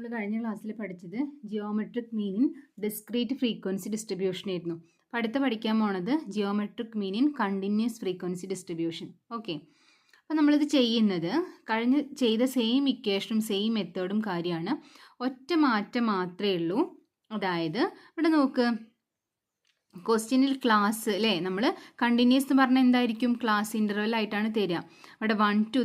നമ്മൾ കഴിഞ്ഞ ക്ലാസ്സിൽ പഠിച്ചത് geometric mean in discrete frequency distribution ആയിരുന്നു. അപ്പോൾ അടുത്ത് പഠിക്കാൻ പോണത് geometric mean in continuous frequency distribution. Okay, അപ്പോൾ നമ്മളിത് ചെയ്യുന്നത് കഴിഞ്ഞ് ചെയ്ത സെയിം ഇക്വേഷനും സെയിം മെത്തേഡും കാര്യമാണ്. ഒറ്റ മാറ്റം മാത്രമേ ഉള്ളൂ. അതായത് ഇവിടെ നോക്ക്, ക്വസ്റ്റ്യനിൽ ക്ലാസ് അല്ലേ, നമ്മൾ കണ്ടിന്യൂസ് എന്ന് പറഞ്ഞാൽ എന്തായിരിക്കും, ക്ലാസ് ഇൻ്റർവെൽ ആയിട്ടാണ് തരിക. അവിടെ 1 to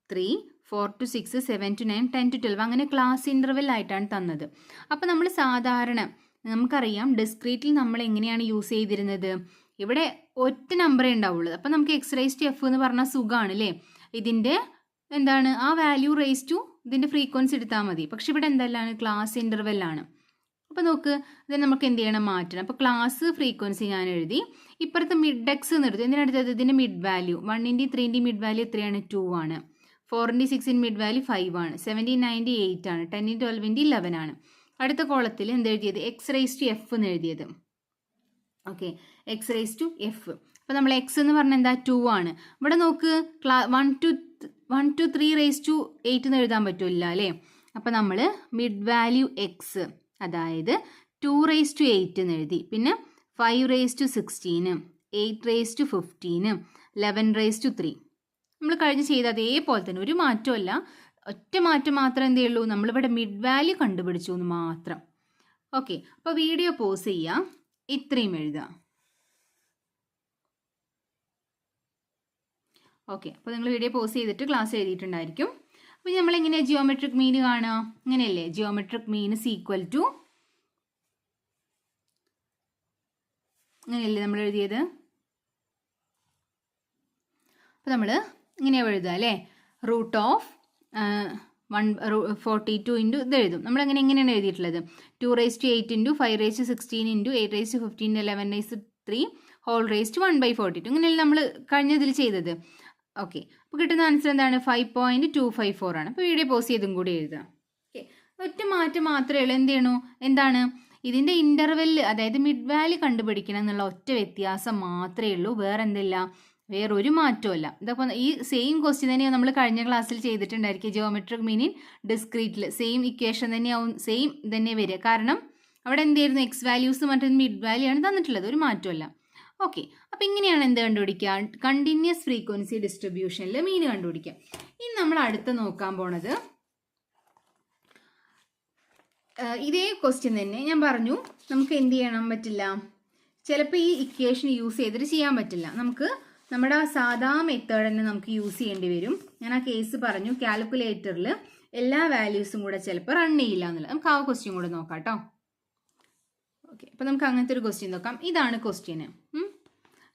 3, 4 to 6, 7 to 9, 10 to 12 അങ്ങനെ ക്ലാസ് ഇൻ്റർവെൽ ആയിട്ടാണ് തന്നത്. അപ്പോൾ നമ്മൾ സാധാരണ നമുക്കറിയാം ഡിസ്ക്രീറ്റിൽ നമ്മൾ എങ്ങനെയാണ് യൂസ് ചെയ്തിരുന്നത്, ഇവിടെ ഒറ്റ നമ്പറേ ഉണ്ടാവുള്ളൂ. അപ്പോൾ നമുക്ക് എക്സ് റേസ് ടു എഫ് എന്ന് പറഞ്ഞാൽ സുഖമാണ് അല്ലേ, ഇതിൻ്റെ എന്താണ് ആ വാല്യൂ റേസ് ടു ഇതിൻ്റെ ഫ്രീക്വൻസി എടുത്താൽ മതി. പക്ഷെ ഇവിടെ എന്തെല്ലാം ക്ലാസ് ഇൻ്റർവെല്ലാണ്. അപ്പോൾ നോക്ക്, ഇത് നമുക്ക് എന്ത് ചെയ്യണം, മാറ്റണം. അപ്പോൾ ക്ലാസ് ഫ്രീക്വൻസി ഞാൻ എഴുതി, ഇപ്പുറത്ത് മിഡ് എക്സ് എന്ന് എടുത്തു. എന്തിനെടുത്തത്, ഇതിൻ്റെ മിഡ് വാല്യൂ 1 × 3 മിഡ് വാല്യൂ എത്രയാണ്, 2 ആണ്. 4 × 6 മിഡ് വാല്യൂ 5 ആണ്. 17 × 9 8 ആണ്. 10 × 12 11 ആണ്. അടുത്ത കോളത്തിൽ എന്തെഴുതിയത്, എക്സ് റേസ് ടു എഫ് എന്ന് എഴുതിയത്. Okay, x raise to f. അപ്പോൾ നമ്മൾ എക്സ് എന്ന് പറഞ്ഞാൽ എന്താ, 2 ആണ്. ഇവിടെ നോക്ക്, 1 to 3 റേസ് ടു 8 എന്ന് എഴുതാൻ പറ്റില്ല അല്ലേ. അപ്പോൾ നമ്മൾ മിഡ് വാല്യൂ എക്സ്, അതായത് 2 റേസ് ടു 8 എന്ന് എഴുതി. പിന്നെ 5 raise to 16, 8 raise to 15, 11 raise to 3. നമ്മൾ കഴിഞ്ഞ് ചെയ്ത അതേപോലെ തന്നെ, ഒരു മാറ്റമല്ല, ഒറ്റ മാറ്റം മാത്രം എന്തേ ഉള്ളൂ, നമ്മളിവിടെ മിഡ് വാല്യൂ കണ്ടുപിടിച്ചു എന്ന് മാത്രം. ഓക്കെ, അപ്പോൾ വീഡിയോ പോസ് ചെയ്യാം, ഇത്രയും എഴുതാം. ഓക്കെ, അപ്പോൾ നിങ്ങൾ വീഡിയോ പോസ് ചെയ്തിട്ട് ക്ലാസ് എഴുതിയിട്ടുണ്ടായിരിക്കും. അപ്പോൾ നമ്മൾ എങ്ങനെയാണ് ജിയോമെട്രിക് മീൻ കാണുക, ഇങ്ങനെയല്ലേ, geometric mean is equal to, അങ്ങനെയല്ലേ നമ്മൾ എഴുതിയത്. അപ്പോൾ നമ്മൾ ഇങ്ങനെ എഴുതുക അല്ലേ, റൂട്ട് ഓഫ് 142 ഇൻറ്റു ഇത് എഴുതും. നമ്മൾ എങ്ങനെയാണ് എഴുതിയിട്ടുള്ളത്, 2 raise to 8 into 5 raise to 16 into 8 raise to 15 11 raise to 3 whole raise to 1/42. ഇങ്ങനെയല്ല നമ്മൾ കഴിഞ്ഞ ഇതിൽ ചെയ്തത്. ഓക്കെ, അപ്പോൾ കിട്ടുന്ന ആൻസർ എന്താണ്, 5.254 ആണ്. അപ്പോൾ വീഡിയോ പോസ് ചെയ്തും കൂടി എഴുതാം. ഓക്കെ, ഒറ്റ മാറ്റം മാത്രമേ ഉള്ളൂ. എന്ത് ചെയ്യണു, എന്താണ് ഇതിൻ്റെ ഇൻ്റർവെല്ല്, അതായത് മിഡ് വാല്യൂ കണ്ടുപിടിക്കണം എന്നുള്ള ഒറ്റ വ്യത്യാസം മാത്രമേ ഉള്ളൂ. വേറെ എന്തില്ല, വേറൊരു മാറ്റമല്ല. ഇതൊക്കെ ഈ സെയിം ക്വസ്റ്റ്യൻ തന്നെയാണ് നമ്മൾ കഴിഞ്ഞ ക്ലാസ്സിൽ ചെയ്തിട്ടുണ്ടായിരിക്കും. ജിയോമെട്രിക് മീൻ ഇൻ ഡിസ്ക്രീറ്റിൽ സെയിം ഇക്വേഷൻ തന്നെയാവും, സെയിം തന്നെ വരിക. കാരണം അവിടെ എന്തായിരുന്നു, എക്സ് വാല്യൂസ് മറ്റൊരു മിഡ് വാല്യൂ ആണ് തന്നിട്ടുള്ളത്, ഒരു മാറ്റമല്ല. ഓക്കെ, അപ്പോൾ ഇങ്ങനെയാണ് എന്ത് കണ്ടുപിടിക്കുക, കണ്ടിന്യൂസ് ഫ്രീക്വൻസി ഡിസ്ട്രിബ്യൂഷനിൽ മീൻ കണ്ടുപിടിക്കുക. ഇനി നമ്മൾ അടുത്ത് നോക്കാൻ പോണത് ഇതേ ക്വസ്റ്റ്യൻ തന്നെ. ഞാൻ പറഞ്ഞു നമുക്ക് എന്ത് ചെയ്യണം പറ്റില്ല, ചിലപ്പോൾ ഈ ഇക്വേഷൻ യൂസ് ചെയ്തിട്ട് ചെയ്യാൻ പറ്റില്ല, നമുക്ക് നമ്മുടെ സാധാ മെത്തേഡ് തന്നെ നമുക്ക് യൂസ് ചെയ്യേണ്ടി വരും. ഞാൻ ആ കേസ് പറഞ്ഞു, കാൽക്കുലേറ്ററിൽ എല്ലാ വാല്യൂസും കൂടെ ചിലപ്പോൾ റൺ ചെയ്യില്ല എന്നുള്ളത്. നമുക്ക് ആ ക്വസ്റ്റ്യൻ കൂടെ നോക്കാം കേട്ടോ. ഓക്കെ, അപ്പോൾ നമുക്ക് അങ്ങനത്തെ ഒരു ക്വസ്റ്റ്യൻ നോക്കാം. ഇതാണ് question,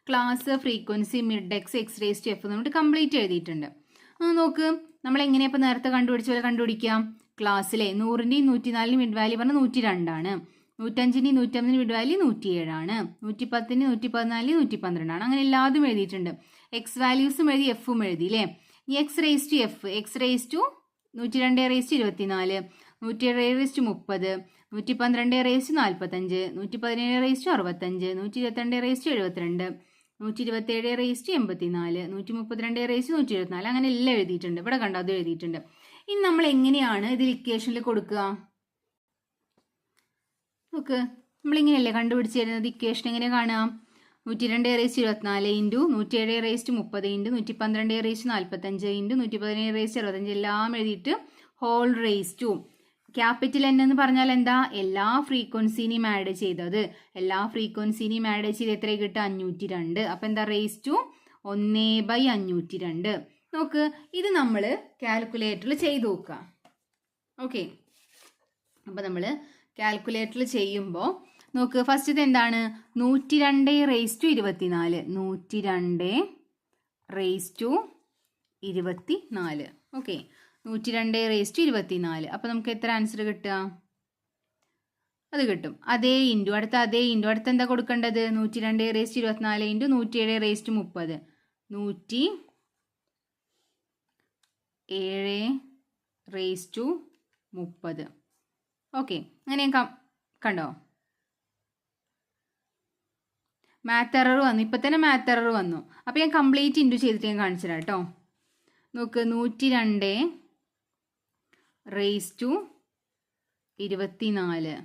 class frequency mid x x raise to f നമ്മൾ കംപ്ലീറ്റ് എഴുതിയിട്ടുണ്ട്. നോക്ക്, നമ്മൾ എങ്ങനെയാണ് ഇപ്പോൾ നേരത്തെ കണ്ടുപിടിച്ച പോലെ കണ്ടുപിടിക്കാം. ക്ലാസ്സിലെ 100ൻ്റെയും 104ൻ്റെയും മിഡ് വാല്യൂ പറഞ്ഞാൽ 102 ആണ്. 105ൻ്റെയും 150ൻ്റെയും മിഡ് വാല്യൂ 107 ആണ്. 110ൻ്റെയും 114ൻ്റെയും 112 ആണ്. അങ്ങനെ എല്ലാതും എഴുതിയിട്ടുണ്ട്. എക്സ് വാല്യൂസും എഴുതി, എഫും എഴുതി അല്ലേ. ഈ x raise to f, x raise to 102 raise to 24, 107 raise to 30, 112 raise to 45, 117 raise to 65, 122 raise to 72, 127 raise to 84, 132 raise to 124. അങ്ങനെ എല്ലാം എഴുതിയിട്ടുണ്ട്. ഇവിടെ കണ്ടോ, അത് എഴുതിയിട്ടുണ്ട്. ഇനി നമ്മൾ എങ്ങനെയാണ് ഇതിൽ ഇക്വേഷനിൽ കൊടുക്കുക, നോക്ക്, നമ്മളിങ്ങനെയല്ലേ കണ്ടുപിടിച്ച് തരുന്നത്. ഇക്വേഷൻ എങ്ങനെ കാണാം, 102 raise to 24 into 107 raise to 30 into 112 raise to 45 into 117 raise to 65 എല്ലാം എഴുതിയിട്ട് whole raise to capital N എന്ന് പറഞ്ഞാൽ എന്താ, എല്ലാ ഫ്രീക്വൻസിനെയും ആഡ് ചെയ്തത്. എല്ലാ ഫ്രീക്വൻസിനെയും ആഡ് ചെയ്ത് എത്ര കിട്ടുക, 502. അപ്പോൾ എന്താ, റേസ് ടു 1/502. നോക്ക്, ഇത് നമ്മൾ കാൽക്കുലേറ്ററിൽ ചെയ്ത് നോക്കുക. ഓക്കെ, അപ്പോൾ നമ്മൾ കാൽക്കുലേറ്ററിൽ ചെയ്യുമ്പോൾ നോക്ക്, ഫസ്റ്റ് ഇത് എന്താണ്, 102 raise to 24, 102 raise to 24. Okay, 102 raise to 24. അപ്പോൾ നമുക്ക് എത്ര ആൻസർ കിട്ടുക, അത് കിട്ടും. അതേ ഇൻറ്റു അടുത്ത അടുത്ത എന്താ കൊടുക്കേണ്ടത്, 102 raise to 24 into 107 raise to 30, 107 raise to 30. Okay, അങ്ങനെ കണ്ടോ, മാത്ത് എറർ വന്നു. ഇപ്പം തന്നെ മാത്ത് എറർ വന്നു. അപ്പോൾ ഞാൻ കംപ്ലീറ്റ് ഇൻറ്റു ചെയ്തിട്ട് ഞാൻ കാണിച്ചു തരാം കേട്ടോ. നോക്ക്, 102 raise to 24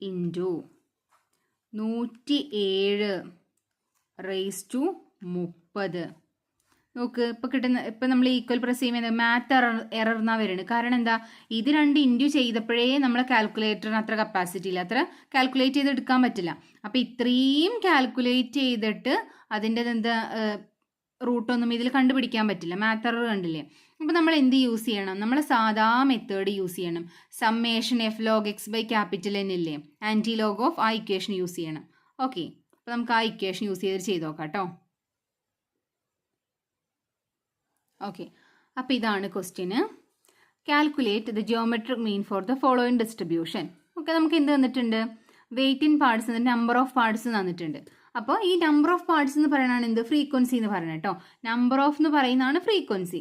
into 107 raise to 30. നോക്ക് ഇപ്പം നമ്മൾ ഈക്വൽ പ്രസ് ചെയ്യുമ്പോൾ മാത്ത് എറർ എന്നാ വരുന്നത്. കാരണം എന്താ, ഇത് രണ്ട് ഇൻറ്റു ചെയ്തപ്പോഴേ നമ്മളെ കാൽക്കുലേറ്ററിന് അത്ര കപ്പാസിറ്റി ഇല്ല, അത്ര കാൽക്കുലേറ്റ് ചെയ്ത് എടുക്കാൻ പറ്റില്ല. അപ്പം ഇത്രയും കാൽക്കുലേറ്റ് ചെയ്തിട്ട് അതിൻ്റെ എന്താ റൂട്ടൊന്നും ഇതിൽ കണ്ടുപിടിക്കാൻ പറ്റില്ല, മാത്ത് എറർ കണ്ടില്ലേ. അപ്പം നമ്മൾ എന്ത് യൂസ് ചെയ്യണം, നമ്മൾ സാധാ മെത്തേഡ് യൂസ് ചെയ്യണം. Summation f log x by capital N ഇല്ലേ, ആൻറ്റി ലോഗ് ഓഫ് ആ ഇക്വേഷൻ യൂസ് ചെയ്യണം. ഓക്കെ, അപ്പം നമുക്ക് ആ ഇക്വേഷൻ യൂസ് ചെയ്ത് നോക്കാം കേട്ടോ. ഓക്കെ, അപ്പോൾ ഇതാണ് question. Calculate the geometric mean for the following distribution. Okay, നമുക്ക് എന്ത് തന്നിട്ടുണ്ട്, weight in parts, number of parts തന്നിട്ടുണ്ട്. അപ്പോൾ ഈ നമ്പർ ഓഫ് പാർട്സ് എന്ന് പറയുന്നതാണ് എന്ത്, ഫ്രീക്വൻസി എന്ന് പറയുന്നത് കേട്ടോ. നമ്പർ ഓഫ് എന്ന് പറയുന്നതാണ് ഫ്രീക്വൻസി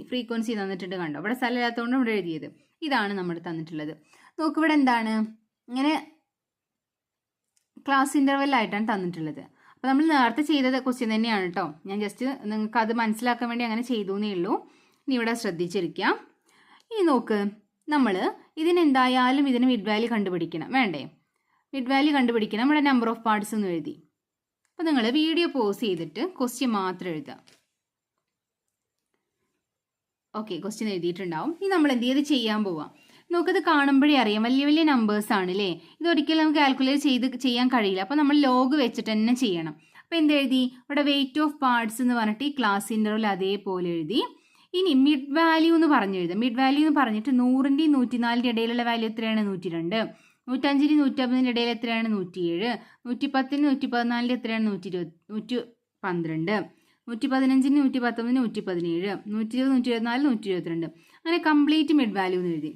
തന്നിട്ടുണ്ട്. കണ്ടോ, ഇവിടെ സ്ഥലമില്ലാത്തതുകൊണ്ട് ഇവിടെ എഴുതിയത്. ഇതാണ് നമ്മൾ തന്നിട്ടുള്ളത്. നോക്ക്, ഇവിടെ എന്താണ്, ഇങ്ങനെ ക്ലാസ് ഇൻ്റർവെല്ലായിട്ടാണ് തന്നിട്ടുള്ളത്. അപ്പോൾ നമ്മൾ നേരത്തെ ചെയ്തത് ക്വസ്റ്റ്യൻ തന്നെയാണ് കേട്ടോ. ഞാൻ ജസ്റ്റ് നിങ്ങൾക്ക് അത് മനസ്സിലാക്കാൻ വേണ്ടി അങ്ങനെ ചെയ്തു എന്നേ ഉള്ളൂ. ഇനി ഇവിടെ ശ്രദ്ധിച്ചിരിക്കാം. ഇനി നോക്ക്, നമ്മൾ ഇതിനെന്തായാലും ഇതിന് മിഡ് വാല്യൂ കണ്ടുപിടിക്കണം, വേണ്ടേ? മിഡ് വാല്യൂ കണ്ടുപിടിക്കണം. ഇവിടെ നമ്പർ ഓഫ് പാർട്സ് എന്ന് എഴുതി. അപ്പോൾ നിങ്ങൾ വീഡിയോ പോസ് ചെയ്തിട്ട് ക്വസ്റ്റ്യൻ മാത്രം എഴുതുക. ഓക്കെ, ക്വസ്റ്റ്യൻ എഴുതിയിട്ടുണ്ടാവും. ഇനി നമ്മൾ എന്ത് ചെയ്ത് ചെയ്യാൻ പോവാം. നമുക്കത് കാണുമ്പോഴേ അറിയാം, വലിയ വലിയ നമ്പേഴ്സ് ആണ് അല്ലേ. ഇതൊരിക്കലും നമുക്ക് കാൽക്കുലേറ്റ് ചെയ്യാൻ കഴിയില്ല. അപ്പോൾ നമ്മൾ ലോഗ് വെച്ചിട്ട് തന്നെ ചെയ്യണം. അപ്പോൾ എന്തെഴുതി, ഇവിടെ വെയിറ്റ് ഓഫ് പാർട്സ് എന്ന് പറഞ്ഞിട്ട് ഈ ക്ലാസ് ഇൻ്റർവൽ അതേപോലെ എഴുതി. ഇനി മിഡ് വാല്യൂ എന്ന് പറഞ്ഞെഴുതാം. മിഡ് വാല്യൂ എന്ന് പറഞ്ഞിട്ട് 100ൻ്റെയും 104ൻ്റെ ഇടയിലുള്ള വാല്യൂ എത്രയാണ്, 102. 105ൻ്റെയും 150ൻ്റെ ഇടയിൽ എത്രയാണ്, 107. 110നും 114ൻ്റെ എത്രയാണ്, 112. 115നും 119നും 117. 120, 124, 122. അങ്ങനെ കംപ്ലീറ്റ് മിഡ് വാല്യൂ എന്ന് എഴുതി.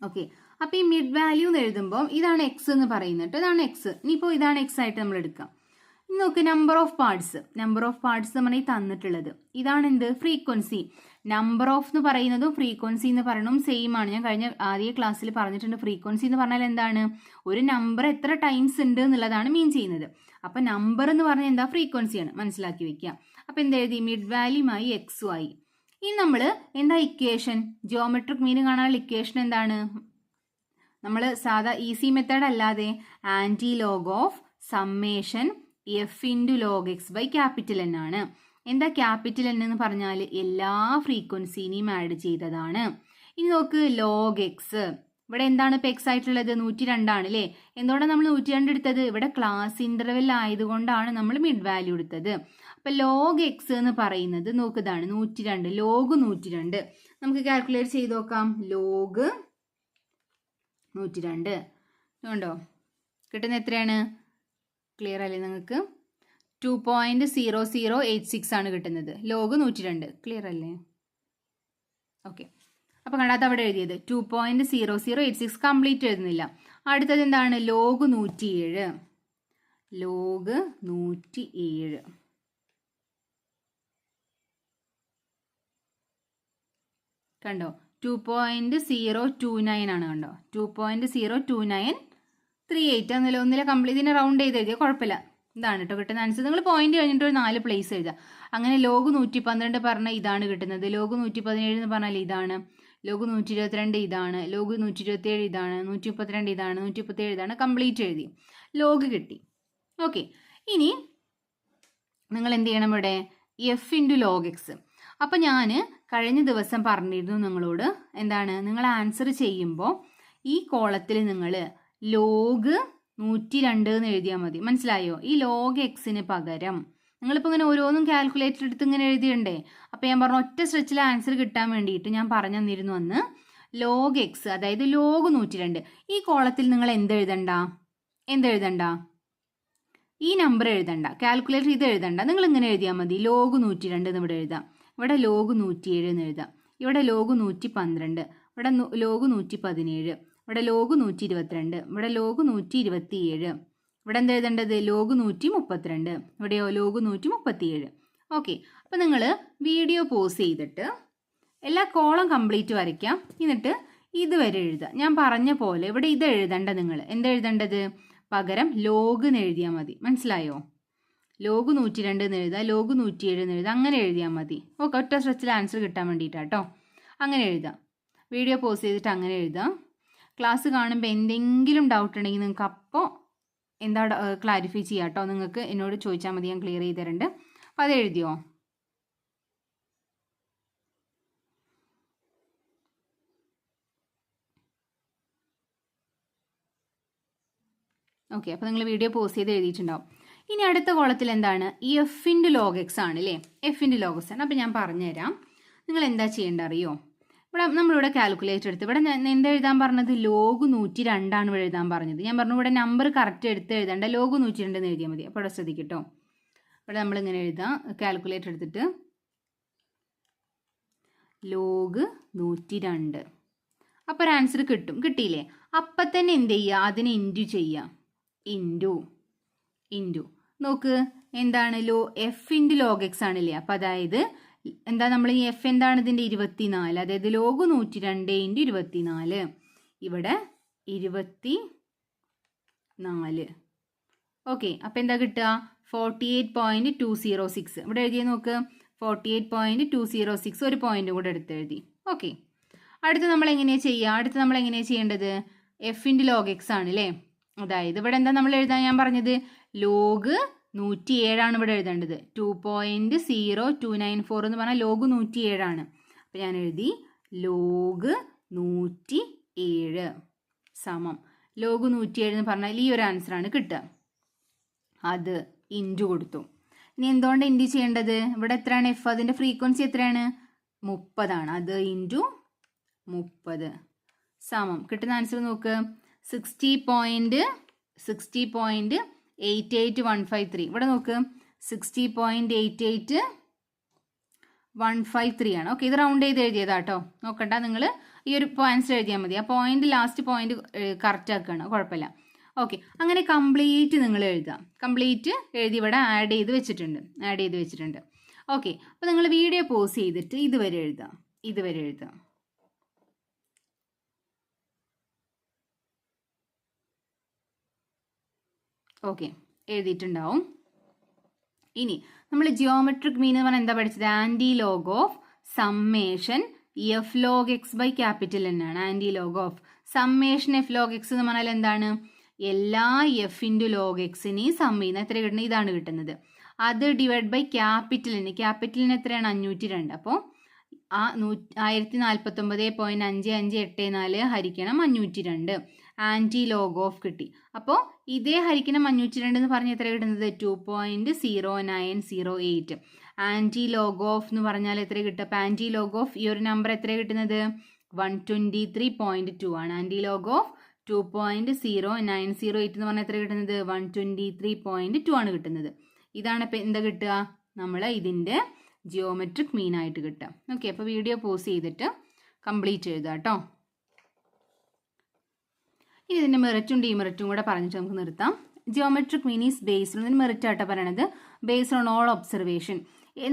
ഓക്കെ, അപ്പോൾ ഈ മിഡ് വാല്യൂ എന്ന് എഴുതുമ്പോൾ ഇതാണ് എക്സ് എന്ന് പറയുന്നത്. ഇതാണ് എക്സ്. ഇനിയിപ്പോൾ ഇതാണ് എക്സ് ആയിട്ട് നമ്മൾ എടുക്കാം. ഇനി നോക്ക്, നമ്പർ ഓഫ് പാർട്സ് നമ്മൾ ഈ തന്നിട്ടുള്ളത് ഇതാണ് എന്ത്, ഫ്രീക്വൻസി. നമ്പർ ഓഫ് എന്ന് പറയുന്നതും ഫ്രീക്വൻസി എന്ന് പറയുന്നതും സെയിം ആണ്. ഞാൻ കഴിഞ്ഞ ആദ്യ ക്ലാസ്സിൽ പറഞ്ഞിട്ടുണ്ട്. ഫ്രീക്വൻസി എന്ന് പറഞ്ഞാൽ എന്താണ്, ഒരു നമ്പർ എത്ര ടൈംസ് ഉണ്ട് എന്നുള്ളതാണ് മീൻ ചെയ്യുന്നത്. അപ്പം നമ്പർ എന്ന് പറഞ്ഞാൽ എന്താ, ഫ്രീക്വൻസിയാണ്, മനസ്സിലാക്കി വെക്കുക. അപ്പം എന്തെഴുതി, മിഡ് വാല്യൂമായി എക്സും ആയി. ഇനി നമ്മൾ എന്താ ഇക്വേഷൻ, ജിയോമെട്രിക് മീൻ കാണാനുള്ള ഇക്വേഷൻ എന്താണ്, നമ്മൾ സാധാ ഈസി മെത്തേഡ് അല്ലാതെ anti log of summation f into log x by capital N ആണ്. എന്താ ക്യാപിറ്റൽ എൻ എന്ന് പറഞ്ഞാൽ എല്ലാ ഫ്രീക്വൻസിനെയും ആഡ് ചെയ്തതാണ്. ഇനി നോക്ക്, ലോഗ് എക്സ് ഇവിടെ എന്താണ് ഇപ്പോൾ എക്സ് ആയിട്ടുള്ളത്, 102 ആണ് അല്ലേ. എന്തുകൊണ്ടാണ് നമ്മൾ 102 എടുത്തത്, ഇവിടെ ക്ലാസ് ഇൻ്റർവെൽ ആയതുകൊണ്ടാണ് നമ്മൾ മിഡ് വാല്യൂ എടുത്തത്. അപ്പം ലോഗ് എക്സ് എന്ന് പറയുന്നത് നോക്കുന്നതാണ് 102, ലോഗ് 102. നമുക്ക് കാൽക്കുലേറ്റ് ചെയ്ത് നോക്കാം. ലോഗ് 102 ഉണ്ടോ, കിട്ടുന്ന എത്രയാണ്, ക്ലിയർ അല്ലേ നിങ്ങൾക്ക്, 2.0086 ആണ് കിട്ടുന്നത്. ലോഗ് 102 ക്ലിയർ അല്ലേ. ഓക്കെ, അപ്പോൾ കണ്ടാത്ത അവിടെ എഴുതിയത് 2.0086 കംപ്ലീറ്റ് എഴുതുന്നില്ല. അടുത്തത് എന്താണ്, ലോഗ് 107. ലോഗ് 107 കണ്ടോ, 2.029 ആണ്. കണ്ടോ, 2.02938 എന്നല്ല, ഒന്നിലെ കംപ്ലീറ്റ് ഇതിനെ റൗണ്ട് ചെയ്ത് എഴുതിയാൽ കുഴപ്പമില്ല. ഇതാണ് കേട്ടോ കിട്ടുന്ന ആൻസർ. നിങ്ങൾ പോയിന്റ് കഴിഞ്ഞിട്ട് ഒരു 4 പ്ലേസ് എഴുതുക. അങ്ങനെ ലോഗ് 112 പറഞ്ഞാൽ ഇതാണ് കിട്ടുന്നത്. ലോഗ് 117 എന്ന് പറഞ്ഞാൽ ഇതാണ്. ലോഗ് 122 ഇതാണ്. ലോഗ് 127 ഇതാണ്. 132 ഇതാണ്. 137 ഇതാണ്. കംപ്ലീറ്റ് എഴുതി, ലോഗ് കിട്ടി. ഓക്കെ, ഇനി നിങ്ങൾ എന്ത് ചെയ്യണം, ഇവിടെ എഫ് ഇൻറ്റു ലോഗ് എക്സ്. അപ്പം ഞാൻ കഴിഞ്ഞ ദിവസം പറഞ്ഞിരുന്നു നിങ്ങളോട്, എന്താണ്, നിങ്ങൾ ആൻസർ ചെയ്യുമ്പോൾ ഈ കോളത്തിൽ നിങ്ങൾ ലോഗ് 102 എന്ന് എഴുതിയാൽ മതി. മനസ്സിലായോ? ഈ ലോഗ് എക്സിന് പകരം നിങ്ങളിപ്പോൾ ഇങ്ങനെ ഓരോന്നും കാൽക്കുലേറ്റർ എടുത്ത് ഇങ്ങനെ എഴുതിയുണ്ടേ. അപ്പോൾ ഞാൻ പറഞ്ഞു ഒറ്റ സ്ട്രെച്ചിൽ ആൻസർ കിട്ടാൻ വേണ്ടിയിട്ട് ഞാൻ പറഞ്ഞു തന്നിരുന്നു അന്ന്, ലോഗ് എക്സ് അതായത് ലോഗ് 102. ഈ കോളത്തിൽ നിങ്ങൾ എന്തെഴുതണ്ട, ഈ നമ്പർ എഴുതണ്ട, കാൽക്കുലേറ്റർ ഇത് എഴുതണ്ട. നിങ്ങൾ ഇങ്ങനെ എഴുതിയാൽ മതി. ലോഗ് 102 എന്ന് ഇവിടെ എഴുതാം. ഇവിടെ ലോഗ് 107 എന്ന് എഴുതാം. ഇവിടെ ലോഗ് 112. ഇവിടെ ലോഗ് 117. ഇവിടെ ലോഗ് 122. ഇവിടെ ലോഗ് 127. ഇവിടെ എന്താ എഴുതേണ്ടത്, ലോഗ് 132. ഇവിടെയോ ലോഗ് 137. ഓക്കെ, അപ്പോൾ നിങ്ങൾ വീഡിയോ പോസ് ചെയ്തിട്ട് എല്ലാ കോളം കംപ്ലീറ്റ് വരയ്ക്കാം. എന്നിട്ട് ഇതുവരെ എഴുതുക. ഞാൻ പറഞ്ഞ പോലെ ഇവിടെ ഇത് എഴുതണ്ട. നിങ്ങൾ എന്താ എഴുതേണ്ടത്, പകരം ലോഗ് എന്ന് എഴുതിയാൽ മതി. മനസ്സിലായോ? ലോഗ് 102 എന്ന് എഴുതുക, ലോഗ് 107 എന്ന് എഴുതുക, അങ്ങനെ എഴുതിയാൽ മതി. ഓക്കെ, ഒറ്റ സ്ട്രെച്ചിൽ ആൻസർ കിട്ടാൻ വേണ്ടിയിട്ടാട്ടോ അങ്ങനെ എഴുതാം. വീഡിയോ പോസ് ചെയ്തിട്ട് അങ്ങനെ എഴുതാം. ക്ലാസ് കാണുമ്പോൾ എന്തെങ്കിലും ഡൗട്ട് ഉണ്ടെങ്കിൽ നിങ്ങൾക്ക് അപ്പോൾ എന്താ ക്ലാരിഫൈ ചെയ്യാം കേട്ടോ. നിങ്ങൾക്ക് എന്നോട് ചോദിച്ചാൽ മതി, ഞാൻ ക്ലിയർ ചെയ്ത് തരുന്നുണ്ട്. അപ്പോൾ അത് എഴുതിയോ? ഓക്കെ, അപ്പോൾ നിങ്ങൾ വീഡിയോ പോസ്റ്റ് ചെയ്ത് എഴുതിയിട്ടുണ്ടാവും. ഇനി അടുത്ത കോളത്തിൽ എന്താണ്? എഫിൻ്റെ ലോഗ് എക്സ് ആണ് അല്ലേ? എഫിൻ്റെ ലോഗ് എക്സ് ആണ്. അപ്പോൾ ഞാൻ പറഞ്ഞുതരാം. നിങ്ങൾ എന്താ ചെയ്യേണ്ടത് അറിയോ? ഇവിടെ നമ്മളിവിടെ കാൽക്കുലേറ്റർ എടുത്ത് ഇവിടെ എന്താ എഴുതാൻ പറഞ്ഞത്? ലോഗ് 102 ഇവിടെ എഴുതാൻ പറഞ്ഞത്. ഞാൻ പറഞ്ഞു ഇവിടെ നമ്പർ കറക്റ്റ് എടുത്ത് എഴുതേണ്ട, ലോഗ് 102 എന്ന് എഴുതിയാൽ മതി. അപ്പോൾ ഇവിടെ ശ്രദ്ധിക്കട്ടോ, ഇവിടെ നമ്മളിങ്ങനെ എഴുതാം. കാൽക്കുലേറ്റർ എടുത്തിട്ട് ലോഗ് 102. അപ്പോൾ ഒരു ആൻസർ കിട്ടും. കിട്ടിയില്ലേ? അപ്പം തന്നെ എന്ത് ചെയ്യുക? അതിനെ ഇൻറ്റു ചെയ്യുക. ഇൻറ്റു നോക്ക് എന്താണ്? എഫ് ഇൻറ്റു ലോഗ് എക്സ് ആണില്ലേ? അപ്പം അതായത് എന്താ നമ്മൾ ഈ എഫ് എന്താണ്? ഇതിൻ്റെ 24. അതായത് ലോഗ് 102 ഇൻറ്റു 24. ഇവിടെ 24. ഓക്കെ, അപ്പം എന്താ കിട്ടുക? 48.206. ഇവിടെ എഴുതിയ നോക്ക്, 48.206. ഒരു പോയിന്റ് കൂടെ എടുത്ത് എഴുതി. ഓക്കെ, അടുത്ത് നമ്മൾ എങ്ങനെയാണ് ചെയ്യുക? അടുത്ത് നമ്മൾ എങ്ങനെയാണ് ചെയ്യേണ്ടത്? എഫിൻ്റെ ലോഗ് എക്സ് ആണ് അല്ലേ? അതായത് ഇവിടെ എന്താ നമ്മൾ എഴുതാൻ ഞാൻ പറഞ്ഞത്? ലോഗ് 107 ഇവിടെ എഴുതേണ്ടത്. 2.0294 എന്ന് പറഞ്ഞാൽ ലോഗ് 107. അപ്പം ഞാൻ എഴുതി ലോഗ് 107 സമം ലോഗ് 107 എന്ന് പറഞ്ഞാൽ ഈ ഒരു ആൻസറാണ് കിട്ടുക. അത് ഇൻറ്റു കൊടുത്തു. ഇനി എന്തുകൊണ്ട് ഇൻറ്റു ചെയ്യേണ്ടത്? ഇവിടെ എത്രയാണ് എഫ്? അതിൻ്റെ ഫ്രീക്വൻസി എത്രയാണ്? 30 ആണ്. അത് ഇൻറ്റു 30 സമം കിട്ടുന്ന ആൻസർ നോക്ക്, 60.88153. ഇവിടെ നോക്ക്, 60.88153 ആണ്. ഓക്കെ, ഇത് റൗണ്ട് ചെയ്ത് എഴുതിയതാ കേട്ടോ. നോക്കണ്ട, നിങ്ങൾ ഈ ഒരു ആൻസർ എഴുതിയാൽ മതി. ആ പോയിന്റ് ലാസ്റ്റ് പോയിന്റ് കറക്റ്റ് ആക്കുകയാണ്, കുഴപ്പമില്ല. ഓക്കെ, അങ്ങനെ കംപ്ലീറ്റ് നിങ്ങൾ എഴുതാം. കംപ്ലീറ്റ് എഴുതി ഇവിടെ ആഡ് ചെയ്ത് വെച്ചിട്ടുണ്ട്. ഓക്കെ, അപ്പോൾ നിങ്ങൾ വീഡിയോ പോസ് ചെയ്തിട്ട് ഇതുവരെ എഴുതാം. ഓക്കെ, എഴുതിയിട്ടുണ്ടാവും. ഇനി നമ്മൾ ജിയോമെട്രിക് മീൻ എന്ന് പറഞ്ഞാൽ എന്താ പഠിച്ചത്? Anti log of summation f log x by capital N ആണ്. Anti log of summation f log x എന്ന് പറഞ്ഞാൽ എന്താണ്? എല്ലാ എഫ് ഇൻറ്റു ലോഗ് എക്സിനെയും സം ചെയ്യുന്ന എത്ര കിട്ടുന്നത്? ഇതാണ് കിട്ടുന്നത്. അത് divide by capital N. Capital N എത്രയാണ്? 502. അപ്പോൾ ആ 1049.5584 ഹരിക്കണം 502. ആൻറ്റി ലോഗ് ഓഫ് കിട്ടി. അപ്പോൾ ഇതേ ഹരിക്കണം 502 എന്ന് പറഞ്ഞാൽ എത്ര കിട്ടുന്നത്? 2.0908. ആൻറ്റി ലോഗ് ഓഫ് എന്ന് പറഞ്ഞാൽ എത്ര കിട്ടുക? അപ്പോൾ ആൻറ്റി ലോഗ് ഓഫ് ഈ ഒരു നമ്പർ എത്ര കിട്ടുന്നത്? 123.2 ആണ്. ആൻറ്റി ലോഗ് ഓഫ് 2.0908 എന്ന് പറഞ്ഞാൽ എത്ര കിട്ടുന്നത്? 123.2 ആണ് കിട്ടുന്നത്. ഇതാണ് ഇപ്പം എന്താ കിട്ടുക? നമ്മൾ ഇതിൻ്റെ ജിയോമെട്രിക് മീൻ ആയിട്ട് കിട്ടുക. ഓക്കെ, അപ്പോൾ വീഡിയോ പോസ് ചെയ്തിട്ട് കംപ്ലീറ്റ് എഴുതുക കേട്ടോ. ഇനി ഇതിൻ്റെ മെറിറ്റും ഡിമെറിറ്റും കൂടെ പറഞ്ഞിട്ട് നമുക്ക് നിർത്താം. Geometric mean is based on, merit ആയിട്ട് പറയണത് ബേസ്ഡ് ഓൺ ഓൾ ഒബ്സർവേഷൻ.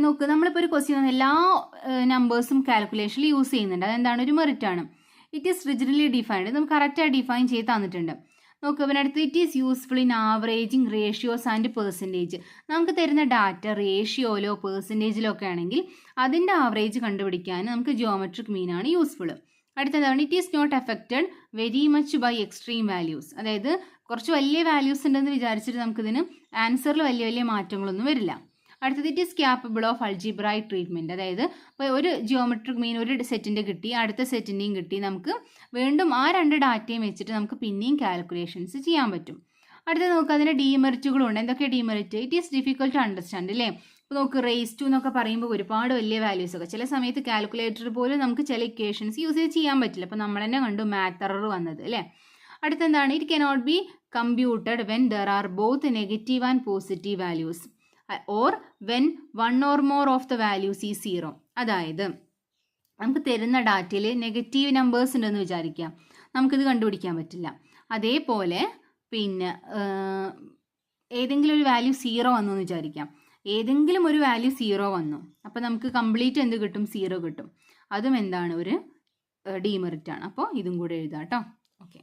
നോക്ക്, നമ്മളിപ്പോൾ ഒരു ക്വസ്റ്റ്യൻ എല്ലാ നമ്പേഴ്സും കാൽക്കുലേഷനിൽ യൂസ് ചെയ്യുന്നുണ്ട്. അതെന്താണ്? ഒരു മെറിറ്റാണ്. It is rigidly defined. നമുക്ക് കറക്റ്റായി ഡിഫൈൻ ചെയ്ത് തന്നിട്ടുണ്ട്. നോക്ക്, പിന്നെ അടുത്ത് it is useful in averaging ratios and percentage. നമുക്ക് തരുന്ന ഡാറ്റ റേഷ്യോയിലോ പെർസെൻറ്റേജിലോ ഒക്കെ ആണെങ്കിൽ അതിൻ്റെ ആവറേജ് കണ്ടുപിടിക്കാൻ നമുക്ക് ജിയോമെട്രിക് മീൻ ആണ് യൂസ്ഫുൾ. അടുത്തതാണ് it is not affected very much by extreme values. അതായത് കുറച്ച് വലിയ വാല്യൂസ് ഉണ്ടെന്ന് വിചാരിച്ചിട്ട് നമുക്കിതിന് ആൻസറിൽ വലിയ മാറ്റങ്ങളൊന്നും വരില്ല. അടുത്തത് it is capable of algebraic treatment. അതായത് ഇപ്പോൾ ഒരു ജിയോമെട്രിക് മീൻ ഒരു സെറ്റിൻ്റെ കിട്ടി, അടുത്ത സെറ്റിൻ്റെയും കിട്ടി, നമുക്ക് വീണ്ടും ആ 2 ഡാറ്റയും വെച്ചിട്ട് നമുക്ക് പിന്നെയും കാൽക്കുലേഷൻസ് ചെയ്യാൻ പറ്റും. അടുത്തത് നോക്കുക, അതിൻ്റെ ഡീമെറിറ്റുകളുണ്ട്. എന്തൊക്കെയാണ് demerit? It is difficult to understand അല്ലേ? ഇപ്പോൾ നമുക്ക് റേസ് ടു എന്നൊക്കെ പറയുമ്പോൾ ഒരുപാട് വലിയ വാല്യൂസ് ഒക്കെ ചില സമയത്ത് കാൽക്കുലേറ്റർ പോലും നമുക്ക് ചില ഇക്വേഷൻസ് യൂസ് ചെയ്ത് ചെയ്യാൻ പറ്റില്ല. അപ്പോൾ നമ്മൾ തന്നെ കണ്ടു മാത്ത് എറർ വന്നത് അല്ലേ? അടുത്തെന്താണ്? It cannot be computed when there are both negative and positive values or when 1 or more of the values ഈ 0. അതായത് നമുക്ക് തരുന്ന ഡാറ്റയിൽ നെഗറ്റീവ് നമ്പേഴ്സ് ഉണ്ടെന്ന് വിചാരിക്കാം, നമുക്കിത് കണ്ടുപിടിക്കാൻ പറ്റില്ല. അതേപോലെ പിന്നെ ഏതെങ്കിലും ഒരു വാല്യൂ 0 വന്നു എന്ന് വിചാരിക്കാം, ഏതെങ്കിലും ഒരു വാല്യൂ 0 വന്നു, അപ്പോൾ നമുക്ക് കംപ്ലീറ്റ് എന്ത് കിട്ടും? 0 കിട്ടും. അതും എന്താണ്? ഒരു ഡീമെറിറ്റ് ആണ്. അപ്പോൾ ഇതും കൂടെ എഴുതാം കേട്ടോ. ഓക്കെ.